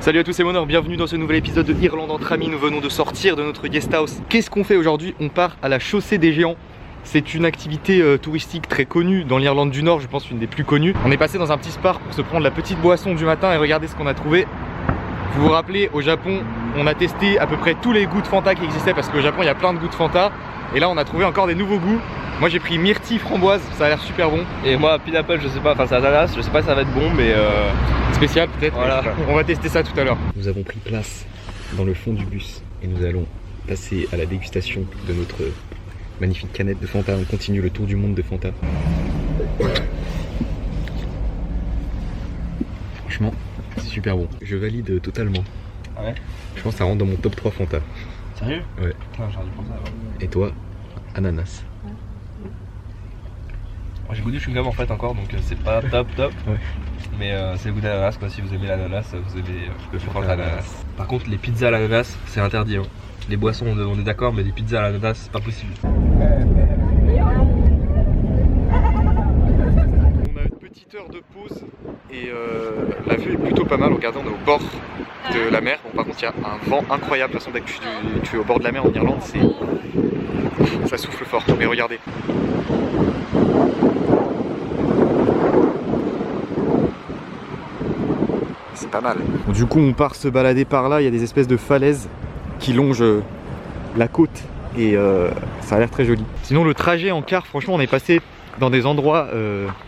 Salut à tous, c'est Monor, bienvenue dans ce nouvel épisode de Irlande entre amis. Nous venons de sortir de notre guest house. Qu'est-ce qu'on fait aujourd'hui? On part à la chaussée des géants. C'est une activité touristique très connue dans l'Irlande du Nord, je pense une des plus connues. On est passé dans un petit spar pour se prendre la petite boisson du matin et regardez ce qu'on a trouvé. Vous vous rappelez, au Japon, on a testé à peu près tous les goûts de Fanta qui existaient parce qu'au Japon il y a plein de goûts de Fanta. Et là on a trouvé encore des nouveaux goûts. Moi j'ai pris myrtille framboise, ça a l'air super bon. Et moi pineapple, je sais pas, enfin c'est ananas, je sais pas si ça va être bon mais spécial peut-être. Voilà. On va tester ça tout à l'heure. Nous avons pris place dans le fond du bus et nous allons passer à la dégustation de notre magnifique canette de Fanta. On continue le tour du monde de Fanta. Franchement, c'est super bon. Je valide totalement. Ah ouais. Je pense que ça rentre dans mon top 3 Fanta. Sérieux? Ouais. Non, j'aurais dû prendre ça alors. Et toi, ananas. Moi j'ai goût du chewing-gum en fait encore donc c'est pas top. Ouais. Mais c'est le goût d'ananas quoi, si vous aimez l'ananas, vous aimez le Fanta ananas. Par contre les pizzas à l'ananas c'est interdit hein. Les boissons on est d'accord mais les pizzas à l'ananas c'est pas possible. On a une petite heure de pause et la vue est plutôt pas mal. Regardez, on est au bord de la mer. Bon, par contre il y a un vent incroyable. De toute façon dès que tu es au bord de la mer en Irlande, ça souffle fort. Mais regardez. C'est pas mal. Bon, du coup on part se balader par là. Il y a des espèces de falaises qui longent la côte et ça a l'air très joli. Sinon le trajet en car, franchement on est passé dans des endroits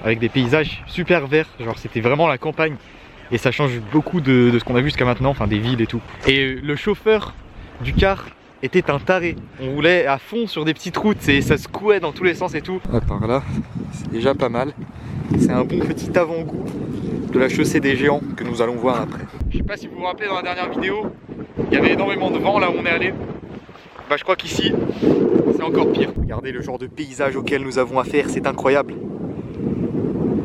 avec des paysages super verts, genre c'était vraiment la campagne et ça change beaucoup de ce qu'on a vu jusqu'à maintenant, enfin des villes et tout. Et le chauffeur du car était un taré, on roulait à fond sur des petites routes et ça secouait dans tous les sens et tout. Ah, par là c'est déjà pas mal, c'est un bon petit avant-goût de la chaussée des géants que nous allons voir après. Je sais pas si vous vous rappelez dans la dernière vidéo, il y avait énormément de vent là où on est allé. Bah je crois qu'ici c'est encore pire. Regardez le genre de paysage auquel nous avons affaire, c'est incroyable.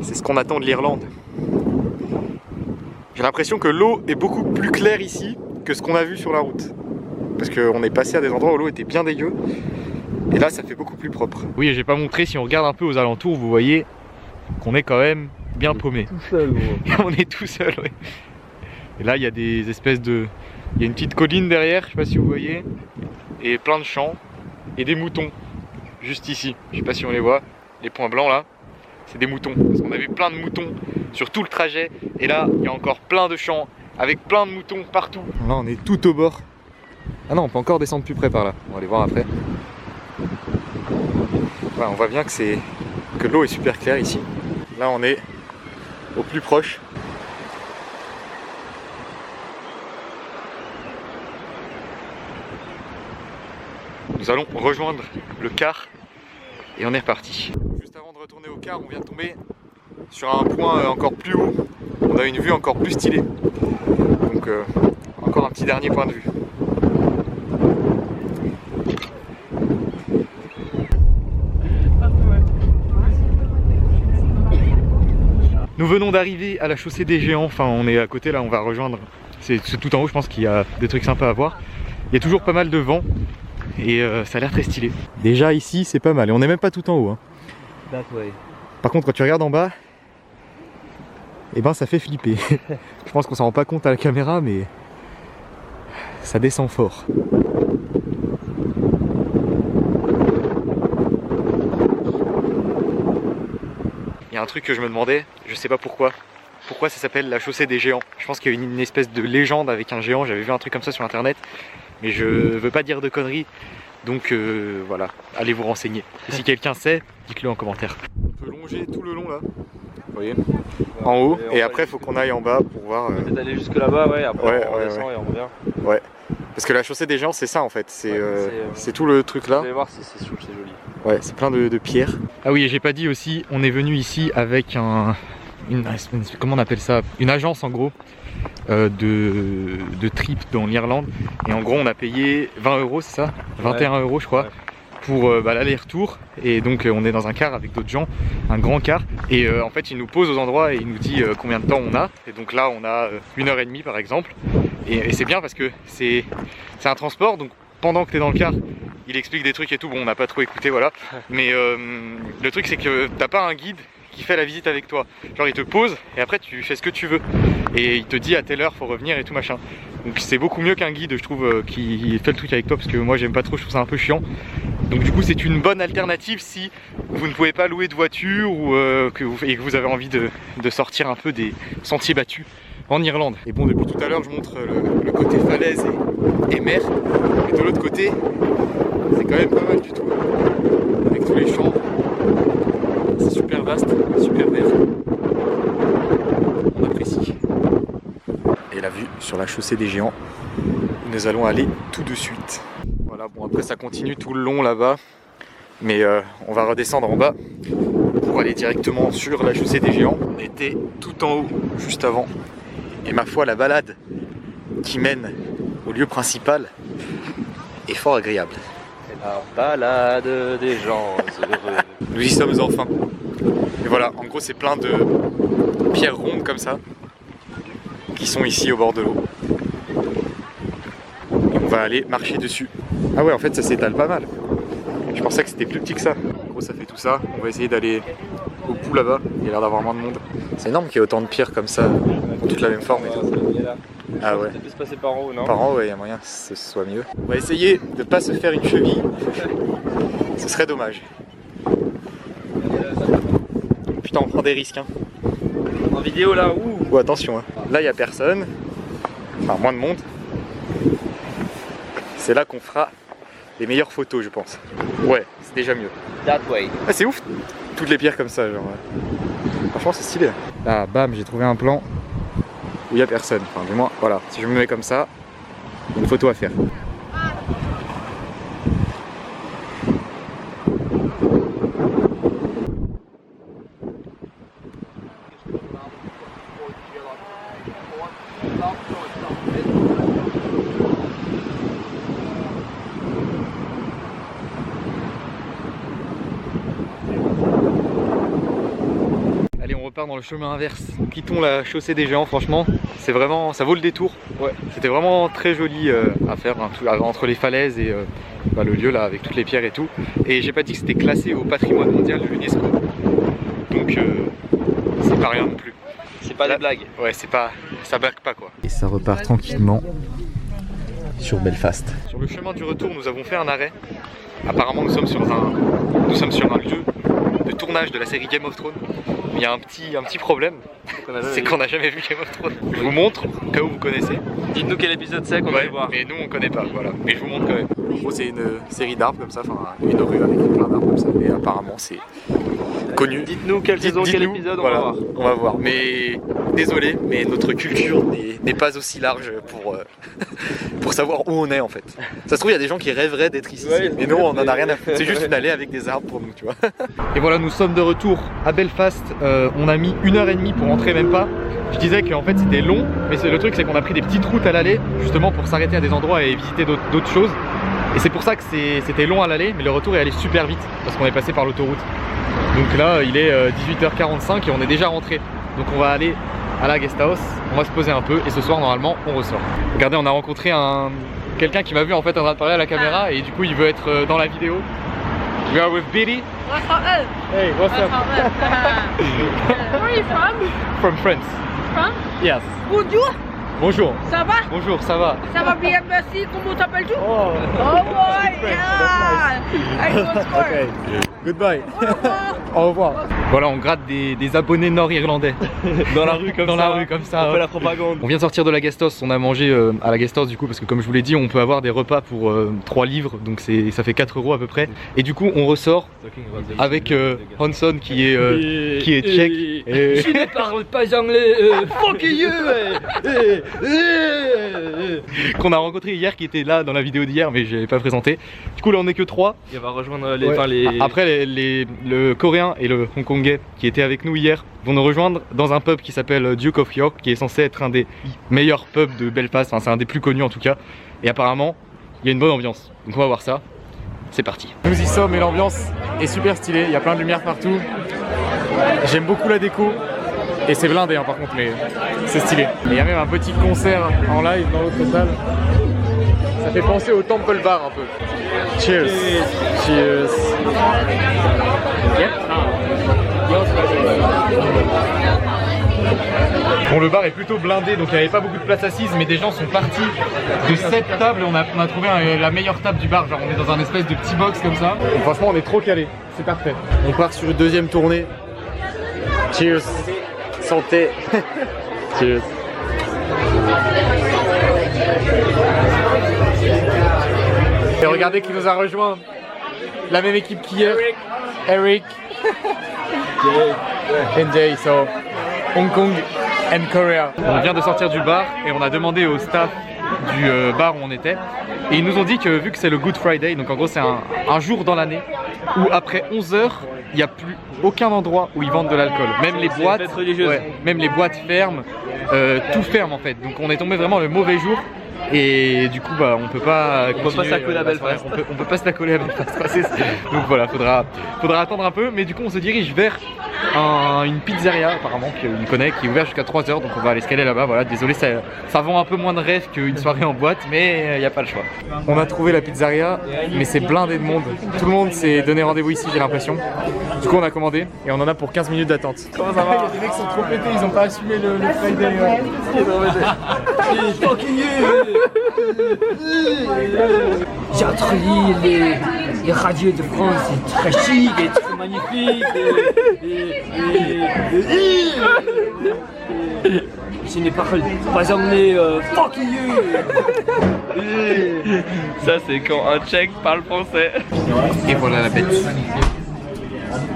C'est ce qu'on attend de l'Irlande. J'ai l'impression que l'eau est beaucoup plus claire ici que ce qu'on a vu sur la route. Parce qu'on est passé à des endroits où l'eau était bien dégueu. Et là ça fait beaucoup plus propre. Oui, j'ai pas montré, si on regarde un peu aux alentours, vous voyez qu'on est quand même bien paumé. Tout seul gros. On est tout seul, ouais. Et là il y a des espèces de... Il y a une petite colline derrière, je sais pas si vous voyez. Et plein de champs et des moutons juste ici. Je sais pas si on les voit, les points blancs là, c'est des moutons. Parce qu'on a vu plein de moutons sur tout le trajet. Et là, il y a encore plein de champs avec plein de moutons partout. Là, on est tout au bord. Ah non, on peut encore descendre plus près par là. On va aller voir après. Ouais, on voit bien que l'eau est super claire ici. Là, on est au plus proche. Nous allons rejoindre le car et on est reparti. Juste avant de retourner au car, on vient de tomber sur un point encore plus haut. On a une vue encore plus stylée. Donc encore un petit dernier point de vue. Nous venons d'arriver à la chaussée des géants. Enfin on est à côté là, on va rejoindre. C'est tout en haut, je pense qu'il y a des trucs sympas à voir. Il y a toujours pas mal de vent. Et ça a l'air très stylé. Déjà ici c'est pas mal et on n'est même pas tout en haut hein. Par contre quand tu regardes en bas, et ben ça fait flipper. Je pense qu'on s'en rend pas compte à la caméra mais ça descend fort. Il y a un truc que je me demandais, je sais pas pourquoi ça s'appelle la chaussée des géants. Je pense qu'il y a une espèce de légende avec un géant, j'avais vu un truc comme ça sur internet. Mais je veux pas dire de conneries, donc voilà, allez vous renseigner. Et si quelqu'un sait, dites-le en commentaire. On peut longer tout le long là, vous voyez, en haut, et après il faut qu'on aille en bas pour voir. Peut-être aller jusque là-bas, ouais, après on descend et on revient. Ouais, parce que la chaussée des géants c'est ça en fait, c'est tout le truc là. Vous allez voir si c'est joli. Ouais, c'est plein de pierres. Ah oui, et j'ai pas dit aussi, on est venu ici avec comment on appelle ça, une agence en gros. De trip dans l'Irlande et en gros on a payé 20 €, c'est ça, 21 € je crois, ouais. Pour l'aller-retour et donc on est dans un car avec d'autres gens, un grand car et en fait il nous pose aux endroits et il nous dit combien de temps on a et donc là on a 1h30 par exemple et c'est bien parce que c'est un transport donc pendant que tu es dans le car il explique des trucs et tout, bon on n'a pas trop écouté voilà mais le truc c'est que t'as pas un guide qui fait la visite avec toi, genre il te pose et après tu fais ce que tu veux et il te dit à telle heure faut revenir et tout machin. Donc c'est beaucoup mieux qu'un guide, je trouve, qui fait le truc avec toi, parce que moi j'aime pas trop, je trouve ça un peu chiant. Donc du coup c'est une bonne alternative si vous ne pouvez pas louer de voiture ou que vous avez envie de sortir un peu des sentiers battus en Irlande. Et bon, depuis tout à l'heure je montre le côté falaise et mer, et de l'autre côté c'est quand même pas mal du tout, avec tous les champs, c'est super vaste, super vert, on apprécie. Et la vue sur la chaussée des Géants, où nous allons aller tout de suite. Voilà, bon après ça continue tout le long là-bas, mais on va redescendre en bas pour aller directement sur la chaussée des Géants. On était tout en haut, juste avant, et ma foi la balade qui mène au lieu principal est fort agréable. C'est la balade des gens heureux. Nous y sommes enfin. Et voilà, en gros c'est plein de pierres rondes comme ça qui sont ici au bord de l'eau. On va aller marcher dessus. Ah ouais, en fait ça s'étale pas mal. Je pensais que c'était plus petit que ça. En gros ça fait tout ça. On va essayer d'aller au bout là-bas. Il y a l'air d'avoir moins de monde. C'est énorme qu'il y ait autant de pierres comme ça, toutes la même forme et tout. Ah ouais. Ça peut se passer par en haut, non? Par en haut, ouais, il y a moyen que ce soit mieux. On va essayer de ne pas se faire une cheville. Ce serait dommage. Putain, on prend des risques. Hein. En vidéo là, ouh. Oh, attention, hein. Là il n'y a personne. Enfin, moins de monde. C'est là qu'on fera les meilleures photos, je pense. Ouais, c'est déjà mieux. That way. Ah, c'est ouf, toutes les pierres comme ça, genre. Franchement, c'est stylé. Là, bam, j'ai trouvé un plan où il n'y a personne. Enfin, du moins, voilà. Si je me mets comme ça, il y a une photo à faire. Allez, on repart dans le chemin inverse. Quittons la chaussée des Géants, franchement, c'est vraiment, ça vaut le détour. Ouais. C'était vraiment très joli à faire, hein, entre les falaises et le lieu là avec toutes les pierres et tout. Et j'ai pas dit que c'était classé au patrimoine mondial de l'UNESCO. Donc c'est pas rien non plus. C'est pas des blagues. Ouais, c'est pas, ça blague pas quoi. Et ça repart tranquillement sur Belfast. Sur le chemin du retour, nous avons fait un arrêt. Apparemment, nous sommes sur un lieu de tournage de la série Game of Thrones. Il y a un petit problème, c'est qu'on n'a jamais vu Game of Thrones. Je vous montre, au cas où vous connaissez. Dites-nous quel épisode c'est qu'on va voir. Mais nous on connaît pas, voilà. Mais je vous montre quand même. En gros c'est une série d'arbres comme ça, enfin une rue avec plein d'arbres comme ça. Et apparemment c'est connu. Dites-nous quelle saison, quel épisode, on va voir. On va voir. Mais désolé, mais notre culture n'est pas aussi large pour savoir où on est en fait. Ça se trouve il y a des gens qui rêveraient d'être ici. Ouais, mais nous on en a rien à foutre. C'est juste une allée avec des arbres pour nous, tu vois. Et voilà, nous sommes de retour à Belfast. On a mis 1h30 pour rentrer, même pas. Je disais qu'en fait c'était long, mais le truc c'est qu'on a pris des petites routes à l'aller, justement pour s'arrêter à des endroits et visiter d'autres choses. Et c'est pour ça que c'était long à l'aller, mais le retour est allé super vite, parce qu'on est passé par l'autoroute. Donc là il est 18h45 et on est déjà rentré. Donc on va aller à la guest house, on va se poser un peu et ce soir normalement on ressort. Regardez, on a rencontré quelqu'un qui m'a vu en fait en train de parler à la caméra et du coup il veut être dans la vidéo. We are with Billy. What's up? Hey, what's up? Where are you from? From France. From? Yes. Bonjour. Bonjour. Ça va? Bonjour, ça va? Ça va bien, merci. Comment t'appelles-tu? Oh, boy, yeah. I go score. Okay. Goodbye. Au revoir. Au revoir. Voilà, on gratte des abonnés nord-irlandais. Dans la rue comme dans ça. La rue comme ça. On fait la propagande. On vient de sortir de la guest house, on a mangé à la guest house du coup parce que comme je vous l'ai dit on peut avoir des repas pour 3 livres donc ça fait 4 € à peu près. Et du coup on ressort avec Hanson qui est tchèque. Je ne parle pas anglais, fuck you. Qu'on a rencontré hier, qui était là dans la vidéo d'hier mais je l'ai pas présenté. Du coup là on est que 3. Il va rejoindre les... Après le coréen et le hongkongais qui étaient avec nous hier vont nous rejoindre dans un pub qui s'appelle Duke of York, qui est censé être un des meilleurs pubs de Belfast, enfin c'est un des plus connus en tout cas. Et apparemment il y a une bonne ambiance, donc on va voir ça. C'est parti. Nous y sommes et l'ambiance est super stylée, il y a plein de lumière partout. J'aime beaucoup la déco. Et c'est blindé hein, par contre, mais c'est stylé. Et il y a même un petit concert en live dans l'autre salle. Ça fait penser au Temple Bar un peu. Cheers. Cheers. Bon, le bar est plutôt blindé, donc il n'y avait pas beaucoup de place assise, mais des gens sont partis de cette table et on a trouvé la meilleure table du bar. Genre on est dans un espèce de petit box comme ça. Et franchement on est trop calé, c'est parfait. On part sur une deuxième tournée. Cheers. Santé. Cheers. Et regardez qui nous a rejoint. La même équipe qu'hier. Eric. And Jay, so Hong Kong and Korea. On vient de sortir du bar et on a demandé au staff du bar où on était. Et ils nous ont dit que vu que c'est le Good Friday, donc en gros c'est un jour dans l'année où après 11 h, il n'y a plus aucun endroit où ils vendent de l'alcool. Même les boîtes, même les boîtes ferment, tout ferme en fait. Donc on est tombé vraiment le mauvais jour. Et du coup bah on peut pas se la coller à Belfast. On peut pas se la coller à Belfast. Donc voilà, faudra attendre un peu. Mais du coup on se dirige vers une pizzeria apparemment qu'on connaît, qui est ouverte jusqu'à 3 h. Donc on va aller se caler là-bas. Voilà, désolé, ça vend un peu moins de rêve qu'une soirée en boîte, mais il n'y a pas le choix. On a trouvé la pizzeria, mais c'est blindé de monde. Tout le monde s'est donné rendez-vous ici, j'ai l'impression. Du coup on a commandé et on en a pour 15 minutes d'attente. Comment ça va? Les mecs sont trop pétés, ils ont pas assumé le Friday. J'ai introduit les radios de France, c'est très chic et très magnifique. Je n'ai pas emmené fuck you. Ça c'est quand un Tchèque parle français. Et voilà la bête.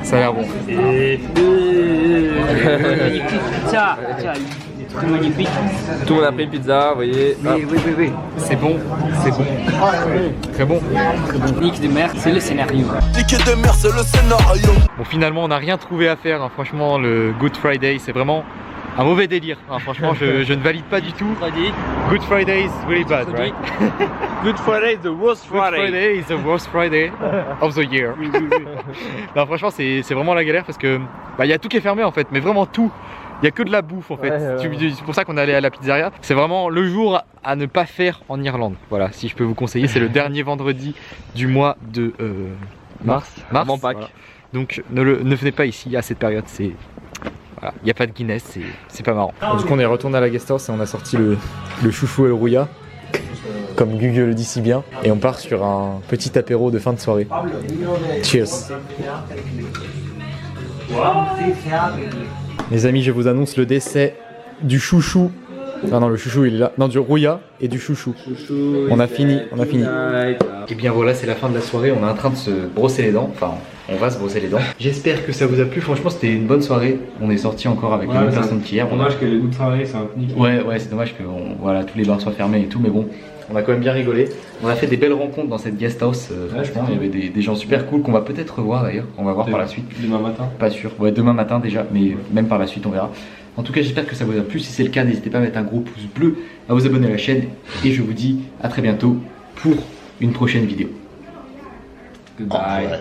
Ça a l'air bon. Magnifique pizza. Très magnifique. Tout le monde a pris une pizza, vous voyez. Oui. C'est bon, c'est bon. Très bon. Nick de mer, c'est le scénario. Bon, finalement, on n'a rien trouvé à faire. Hein. Franchement, le Good Friday, c'est vraiment un mauvais délire. Hein. Franchement, je ne valide pas du tout. Good Friday is really bad, right? Good Friday is the worst Friday. Good Friday is the worst Friday of the year. Non, franchement, c'est vraiment la galère parce que y a tout qui est fermé en fait, mais vraiment tout. Il n'y a que de la bouffe en fait. C'est pour ça qu'on est allé à la pizzeria. C'est vraiment le jour à ne pas faire en Irlande. Voilà, si je peux vous conseiller, c'est le dernier vendredi du mois de mars. Avant Pâques. Voilà. Donc ne venez pas ici à cette période. Voilà, il n'y a pas de Guinness, c'est pas marrant. Du coup on est retourné à la guest house et on a sorti le chouchou et le rouilla, comme Google le dit si bien. Et on part sur un petit apéro de fin de soirée. Cheers. Les amis, je vous annonce le décès du chouchou. Ah non, le chouchou il est là. Non, du rouilla et du chouchou. On a fini. Et bien voilà, c'est la fin de la soirée. On est en train de se brosser les dents. Enfin, on va se brosser les dents. J'espère que ça vous a plu. Franchement, c'était une bonne soirée. On est sorti encore avec une autre personne qu'hier. Dommage que les Good Friday c'est un pnique. Ouais, c'est dommage que voilà, tous les bars soient fermés et tout. Mais bon, on a quand même bien rigolé. On a fait des belles rencontres dans cette guest house. Franchement, il y avait des gens super cool qu'on va peut-être revoir d'ailleurs. On va voir par la suite. Demain matin. Pas sûr. Ouais, demain matin déjà, mais même par la suite, on verra. En tout cas, j'espère que ça vous a plu. Si c'est le cas, n'hésitez pas à mettre un gros pouce bleu, à vous abonner à la chaîne. Et je vous dis à très bientôt pour une prochaine vidéo. Goodbye.